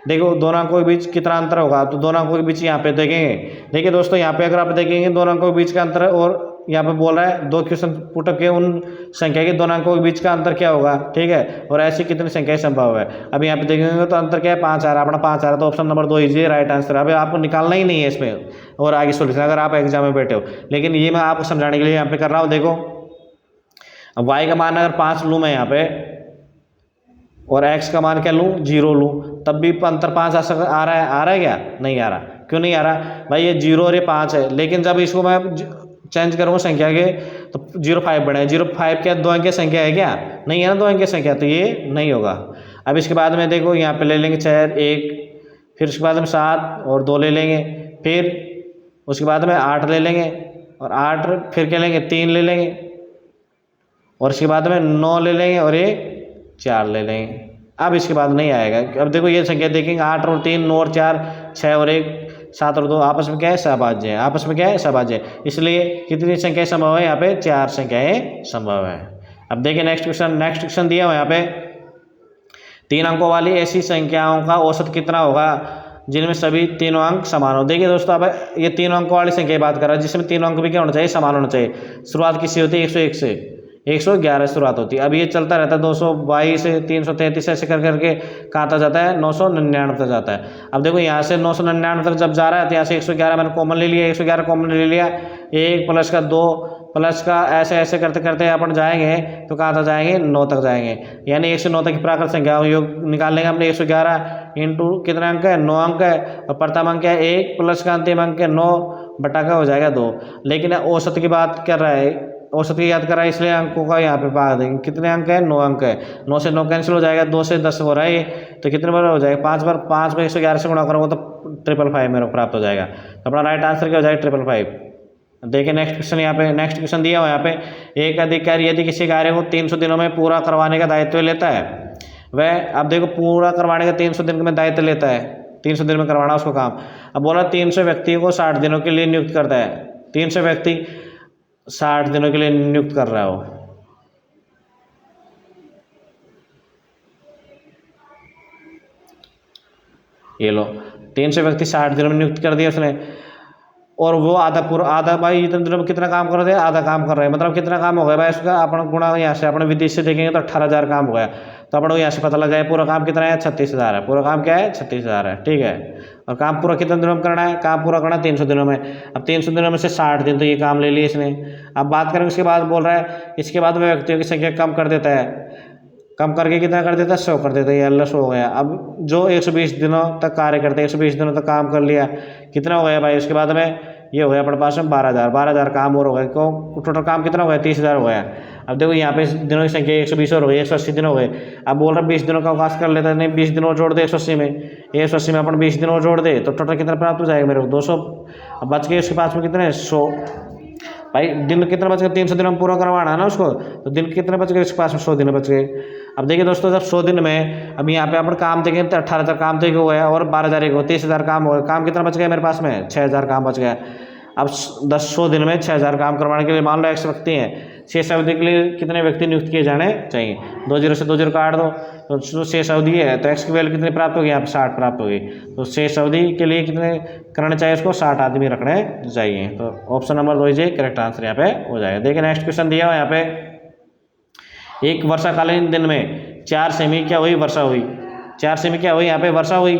देखो दोनों अंकों के बीच कितना अंतर होगा? तो दोनों अंकों के बीच यहाँ पे देखेंगे। देखिए दोस्तों यहाँ पे अगर आप देखेंगे दोनों अंकों के बीच का अंतर, और यहाँ पे बोल रहा है 2 क्वेश्चन पुटअप के उन संख्या के दोनों अंकों के बीच का अंतर क्या होगा, ठीक है। और ऐसी कितनी संख्याएं संभव है? अब यहाँ पे देखेंगे तो अंतर क्या है? 5 आ रहा है, अपना 5 आ रहा है, तो option number 2 easy right answer. अभी आपको निकालना ही नहीं है इसमें और आगे सोल्यूशन अगर आप एग्जाम में बैठे हो। लेकिन ये मैं आपको समझाने के लिए यहाँ पे कर रहा हूँ। देखो अब y का मान अगर 5 लूँ मैं यहाँ पे और x का मान क्या लूँ? 0 लूँ, तब भी अंतर 5 आ रहा है क्या? नहीं आ रहा। क्यों नहीं आ रहा भाई? ये 0 और ये 5 है, लेकिन जब इसको मैं चेंज करूँगा संख्या के तो 0,5 बढ़े। 0,5 क्या 2 अंक की संख्या है क्या? नहीं है ना 2 अंक की संख्या, तो ये नहीं होगा। अब इसके बाद में देखो यहाँ पे ले लेंगे 4, 1, फिर उसके बाद में 7 और 2 ले लेंगे, फिर उसके बाद में 8 ले लेंगे और 8 फिर क्या लेंगे? 3 ले लेंगे और इसके बाद में 9 ले लेंगे और ये 4 ले लेंगे। अब इसके बाद नहीं आएगा। अब देखो ये संख्या देखेंगे 8 और 3, 9 और 4, 6 और 1, 7 और 2 आपस में क्या है? सहभाज्य है। आपस में क्या है? सहभाज्य है। इसलिए कितनी संख्याएं संभव है? यहाँ पे 4 संख्याएं संभव है। अब देखिए नेक्स्ट क्वेश्चन दिया हुआ यहाँ पे 3 अंकों वाली ऐसी संख्याओं का औसत कितना होगा जिनमें सभी तीनों अंक समान हो। देखिए दोस्तों अब ये 3 अंकों वाली संख्या की बात कर रहा है जिसमें तीनों अंक भी क्या होना चाहिए? समान होना चाहिए। शुरुआत किससे होती है? 101 से, 111 शुरुआत होती है। अब ये चलता रहता है 222 से 333 ऐसे कर करके कहाँ तक जाता है? 999 तक जाता है। अब देखो यहाँ से 999 तक जब जा रहा है तो यहाँ से 111 मैंने कॉमन ले लिया, 111 कॉमन ले लिया, 1 प्लस का 2 प्लस का ऐसे ऐसे करते करते अपन जाएंगे तो कहाँ तक जाएंगे? 9 तक जाएंगे। यानी 1 से 9 तक की प्राकृत संख्या योग निकाल लेंगे हमने। 111 इंटू कितने अंक है? 9 अंक है, और प्रथम अंक है 1 प्लस का अंतिम अंक है 9 बटा का हो जाएगा 2। लेकिन औसत की बात कर रहा है, औसत की याद कर रहा है, इसलिए अंकों का यहाँ पे भाग देंगे। कितने अंक है? 9 अंक है। 9 से 9 कैंसिल हो जाएगा, 2 से 10 हो रहा है ये, तो कितने बार हो जाएगा? 5 बार। 5 में 111 से गुणा करूँगा तो 555 मेरे को प्राप्त हो जाएगा। तो अपना राइट आंसर क्या हो जाएगा? 555। देखिए नेक्स्ट क्वेश्चन यहाँ पे, नेक्स्ट क्वेश्चन दिया हुआ यहाँ पे एक अधिकारी यदि किसी कार्य को 300 दिनों में पूरा करवाने का दायित्व लेता है, वह अब देखो पूरा करवाने का 300 दिन में दायित्व लेता है, 300 दिन में करवाना उसको काम। अब बोला 300 व्यक्ति को 60 दिनों के लिए नियुक्त करता है। 300 व्यक्ति 60 दिनों के लिए नियुक्त कर रहा हो, ये लो 300 व्यक्ति 60 दिनों में नियुक्त कर दिया उसने, और वो आधा भाई इतने दिनों में कितना काम कर रहे थे? आधा काम कर रहे हैं। मतलब कितना काम हो गया भाई उसका? अपना गुणा यहाँ से अपने विदेश से देखेंगे तो 18,000 काम हो गया। तो अपन को यहाँ से पता लग जाए पूरा काम कितना है? 36,000 है। पूरा काम क्या है? 36,000 है, ठीक है। और काम पूरा कितने दिनों में करना है? काम पूरा करना 300 दिनों में। अब 300 दिनों में से 60 दिन तो ये काम ले लिया इसने। अब बात करें उसके बाद बोल रहा है इसके बाद वह व्यक्तियों की संख्या कम कर देता है। कम करके कितना कर देता 100 कर देता, ये अल्लाह 100 हो गया। अब जो 120 दिनों तक कार्य करते, 120 दिनों तक काम कर लिया, कितना हो गया भाई, उसके बाद में ये हो गया अपने पास में 12,000 काम और हो गए। क्यों, टोटल काम कितना हो गया, 30,000 हो गया। अब देखो यहाँ पे दिनों की संख्या 120 और हो गई, 180 दिन हो गए। अब बोल रहा 20 दिनों का अवकाश कर लेता है, नहीं 20 दिन और जोड़ दे 180 में, 180 में अपन 20 दिन और जोड़ दे तो टोटल कितना प्राप्त हो जाएगा मेरे को, 200। अब बच गए उसके पास में कितने, 100। भाई दिन कितना बच गया, 300 दिन में पूरा करवाना है ना उसको, तो दिन कितने बच गए उसके पास में, 100 दिन बच गए। अब देखिए दोस्तों, जब 100 दिन में, अब यहाँ पे अपन काम देखें तो 18,000 काम तो हो गया और 12,000 एक हो, 30,000 काम हो गया। काम कितना बच गया मेरे पास में, 6,000 काम बच गया। अब 100 दिन में 6,000 काम करवाने के लिए मान लो एक्स व्यक्ति हैं, शेष अवधि के लिए कितने व्यक्ति नियुक्त किए जाने चाहिए, 2 0 से 2 0 काट दो तो जो शेष अवधि है तो एक्स की वैल्यू कितनी प्राप्त होगी, यहाँ पे 60 प्राप्त होगी। तो शेष अवधि के लिए कितने करने चाहिए, उसको 60 आदमी रखने चाहिए। तो option number 2 is correct answer यहाँ पे हो जाएगा। देखिए नेक्स्ट क्वेश्चन दिया हुआ यहाँ पे, एक वर्षाकालीन दिन में 4 सेमी क्या हुई, वर्षा हुई। 4 सेमी क्या हुई, यहाँ पे वर्षा हुई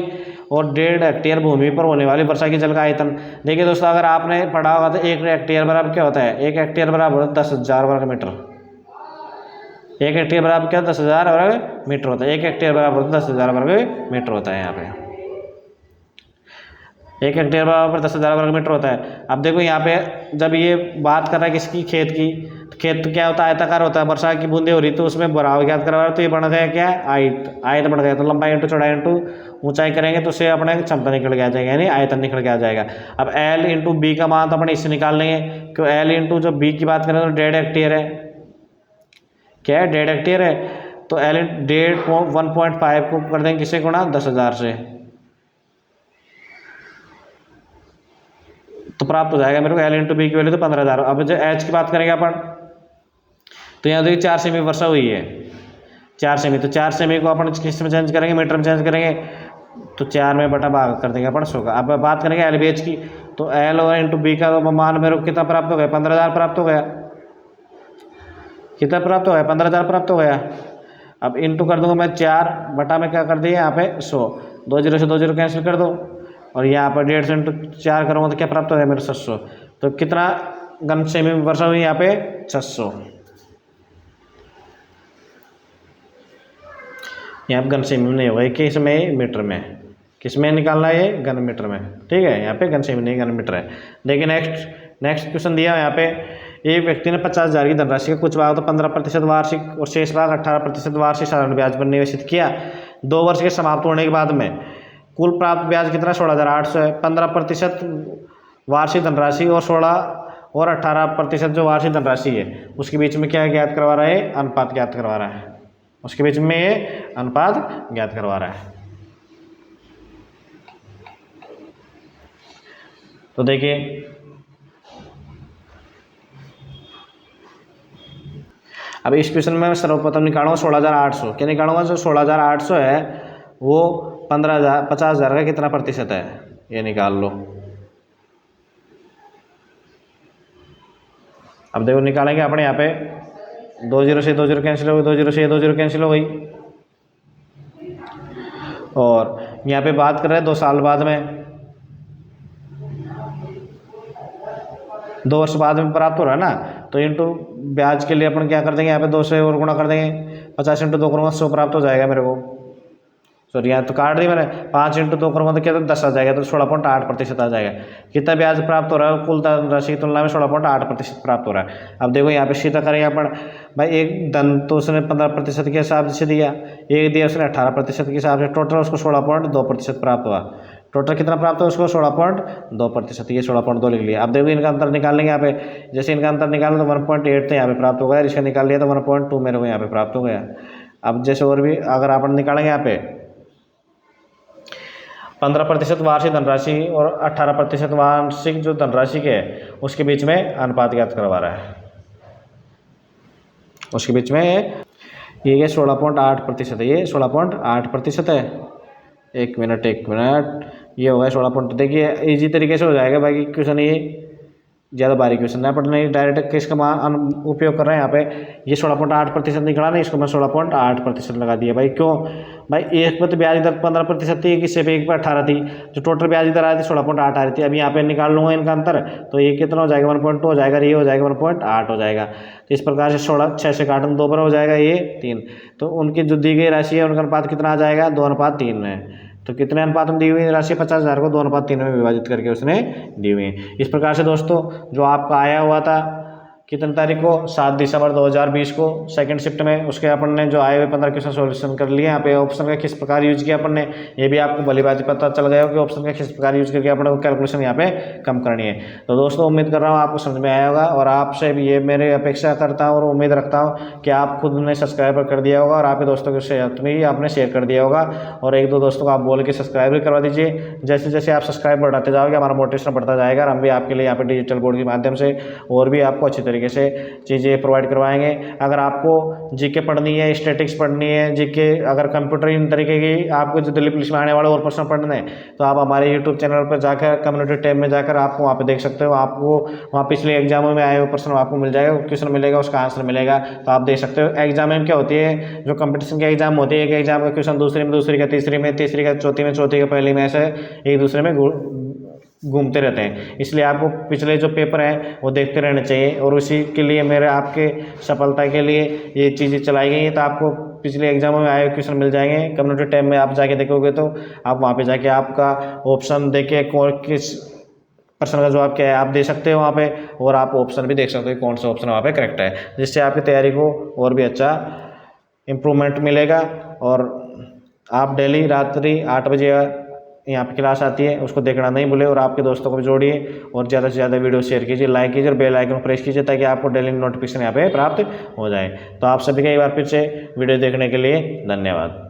और 1.5 हेक्टेयर भूमि पर होने वाली वर्षा की जल का आयतन। देखिए दोस्तों, अगर आपने पढ़ा होगा तो 1 हेक्टेयर बराबर क्या होता है, 1 हेक्टेयर बराबर 10,000 वर्ग मीटर। 1 हेक्टेयर बराबर क्या, 10,000 वर्ग मीटर होता है। 1 हेक्टेयर बराबर 10,000 वर्ग मीटर होता है यहाँ पे। 1 हेक्टेयर बराबर 10,000 वर्ग मीटर होता है। अब देखो यहाँ पे जब ये बात कर रहा है किसकी, खेत की, तो खेत क्या होता है, आयताकार होता है। वर्षा की बूंदे हो रही तो उसमें भराव ज्ञात करवा रहा है, तो ये बन गया क्या, आयत। आयत बढ़ गया तो लंबाई इंटू चौड़ाई इंटू ऊंचाई करेंगे तो उससे अपने क्षमता निकल के आ जाएगा, यानी आयतन निकल के आ जाएगा। अब एल इंटू बी का मान तो अपने इससे निकाल लेंगे, क्यों एल इंटू जो बी की बात करें तो 1.5 हेक्टेयर है, क्या है 1.5 हेक्टेयर है। तो एल 1.5 को कर देंगे किससे गुणा, 10,000 से, तो प्राप्त हो जाएगा मेरे को एल इंटू बी की वैल्यू तो 15,000। अब जो एच की बात करेंगे अपन, तो यहाँ देखिए 4 सेमी वर्षा हुई है, 4 सेमी, तो 4 सेमी को अपन किस में चेंज करेंगे, मीटर में चेंज करेंगे, तो 4 में बटा भाग कर देंगे अपन 100 का। अब बात करेंगे एल बी एच की, तो एल और इंटू बी का मान मेरे को कितना प्राप्त हो गया, 15,000 प्राप्त हो गया। कितना प्राप्त हो गया, 15,000 प्राप्त हो गया। अब इंटू कर दूंगा मैं 4 बटा में क्या कर दिया यहाँ पे 100, 2 0 से 2 0 कैंसिल कर दो और यहाँ पर 1.5 से इंटू 4 करूँगा तो क्या प्राप्त हो गया मेरे 600। तो कितना घन सेमी वर्षा हुई यहाँ पे, 600। यहाँ पे घन सेमी में नहीं होगा, किस में, मीटर में, किस में निकालना है, ये घन मीटर में, ठीक है। यहाँ पे घन सेमी नहीं, घन मीटर है। देखिए नेक्स्ट क्वेश्चन दिया है यहाँ पे, एक व्यक्ति ने 50,000 की धनराशि का कुछ भाग तो 15% वार्षिक और शेष भाग 18% वार्षिक साधारण ब्याज पर निवेशित किया। 2 वर्ष के समाप्त होने के बाद में कुल प्राप्त ब्याज कितना, 16,800 है। 15% वार्षिक धनराशि और 16 और 18% जो वार्षिक धनराशि है उसके बीच में क्या ज्ञात करवा रहा है, अनुपात ज्ञात करवा रहा है, उसके बीच में ये अनुपात ज्ञात करवा रहा है। तो देखिए अब इस क्वेश्चन में सर्वप्रथम निकालूंगा 16,800, क्या निकालूंगा, जो 16,800 है वो 50,000 का कितना प्रतिशत है, ये निकाल लो। अब देखो निकालेंगे अपने यहाँ पे 2 0 से 2 0 कैंसिल हो गई, 2 0 से 2 0 कैंसिल हो गई, और यहाँ पे बात कर रहे हैं 2 साल बाद में, 2 वर्ष बाद में प्राप्त हो रहा है ना, तो इंटू ब्याज के लिए अपन क्या कर देंगे, यहाँ पे 2 से और गुणा कर देंगे, 50 इंटू 2 करूँगा 100 प्राप्त हो जाएगा मेरे को। सॉरी यहाँ तो काट दी मैंने, 5 इंटू 2 करूँगा तो क्या, तो 10 आ जाएगा, तो 16.8% आ जाएगा। कितना ब्याज प्राप्त हो रहा है, कुल राशि की तुलना में 16.8% प्राप्त हो रहा है। अब देखो यहाँ पे सीधा करेंगे अपन, भाई एक धन तो उसने 15% के हिसाब से दिया, एक दिया उसने 18% के हिसाब से, टोटल उसको 16.2% प्राप्त हुआ। टोटल कितना प्राप्त हुआ उसको, 16.2%, ये 16.2 लिख लिया। अब देखो इनका अंतर निकाल लेंगे यहाँ पे, जैसे इनका अंतर निकाला तो 1.8 तो यहाँ पे प्राप्त हो गया, इसका निकाल लिया तो 1.2 मेरे को यहाँ पे प्राप्त हो गया। अब जैसे और भी अगर अपन निकालेंगे यहाँ पे 15% वार्षिक धनराशि और 18% वार्षिक जो धनराशि के है उसके बीच में अनुपात ज्ञात करवा रहा है, उसके बीच में ये 16.8% है, ये 16.8% है। एक मिनट ये हो गया 16 पॉइंट। देखिए इजी तरीके से हो जाएगा बाकी क्वेश्चन, ये ज़्यादा बारीक क्वेश्चन ना पढ़ने, डायरेक्ट किसका मान उपयोग कर रहे हैं यहाँ पे, ये 16.8% निकला नहीं, इसको मैं 16.8% लगा दिया भाई। क्यों भाई, एक पे तो ब्याज दर 15% थी, किसी पे एक पे 18 थी, जो टोटल ब्याज दर आ रही थी 16.8 आ रही थी। अब यहाँ पे निकाल लूँगा इनका अंतर, तो ये कितना हो जाएगा 1.2 हो जाएगा, ये हो जाएगा 1.8 हो जाएगा। तो इस प्रकार से 6 से काटूँ 2 पर हो जाएगा ये 3। तो उनकी जो दी गई राशि है उनका अनुपात कितना आ जाएगा, 2:3 में। तो कितने अनुपात में दी हुई राशि, 50,000 को 2:3 में विभाजित करके उसने दी हुई है। इस प्रकार से दोस्तों जो आपका आया हुआ था कितनी तारीख को, 7 दिसंबर 2020 को सेकंड शिफ्ट में, उसके अपन ने जो आए हुए 15 क्वेश्चन सॉल्यूशन कर लिए। यहाँ पे ऑप्शन का किस प्रकार यूज किया अपन ने, ये भी आपको भली बात पता चल गया हो कि ऑप्शन का किस प्रकार यूज करके अपन को कैलकुलेशन यहाँ पे कम करनी है। तो दोस्तों उम्मीद कर रहा हूँ आपको समझ में आया होगा, और आपसे भी ये मेरी अपेक्षा करता हूँ और उम्मीद रखता हूँ कि आप खुद ने सब्सक्राइब कर दिया होगा और आपके दोस्तों के साथ में आपने शेयर कर दिया होगा, और 1-2 दोस्तों को आप बोल के सब्सक्राइब भी करवा दीजिए। जैसे जैसे आप सब्सक्राइब बढ़ाते जाओगे हमारा मोटिवेशन बढ़ता जाएगा, और हम भी आपके लिए यहाँ पे डिजिटल बोर्ड के माध्यम से और भी आपको अच्छी तरीके से चीज़ें प्रोवाइड करवाएंगे। अगर आपको जीके पढ़नी है, स्टैटिक्स पढ़नी है, जीके अगर कंप्यूटर इन तरीके की आपको जो दिल्ली पुलिस में आने वाले और प्रश्न पढ़ने हैं, तो आप हमारे यूट्यूब चैनल पर जाकर कम्युनिटी टैब में जाकर आपको वहाँ पे देख सकते हो। आपको वहाँ पिछले एग्जामों में आए हुए प्रश्न आपको मिल जाएगा, क्वेश्चन मिलेगा, उसका आंसर मिलेगा, तो आप देख सकते हो। एग्जाम में क्या होती है, जो कंपटीशन के एग्जाम होती है, एक एग्जाम का क्वेश्चन दूसरे में, दूसरी का तीसरी में, तीसरी का चौथी में, चौथी का पहली में, ऐसे एक दूसरे में घूमते रहते हैं। इसलिए आपको पिछले जो पेपर हैं वो देखते रहने चाहिए, और उसी के लिए मेरे आपके सफलता के लिए ये चीज़ें चलाई गई हैं। तो आपको पिछले एग्जामों में आए क्वेश्चन मिल जाएंगे, कम्युनिटी टैब में आप जाके देखोगे तो आप वहाँ पे जाके आपका ऑप्शन देके किस प्रश्न का जवाब क्या है आप दे सकते हो वहाँ पे, और आप ऑप्शन भी देख सकते हो कौन सा ऑप्शन वहाँ पे करेक्ट है, जिससे आपकी तैयारी को और भी अच्छा इम्प्रूवमेंट मिलेगा। और आप डेली रात्रि 8 बजे यहाँ पे क्लास आती है, उसको देखना नहीं भूले, और आपके दोस्तों को भी जोड़िए, और ज़्यादा से ज़्यादा वीडियो शेयर कीजिए, लाइक कीजिए और बेल आइकन प्रेस कीजिए, ताकि आपको डेली नोटिफिकेशन यहाँ पे प्राप्त हो जाए। तो आप सभी का एक बार फिर से वीडियो देखने के लिए धन्यवाद।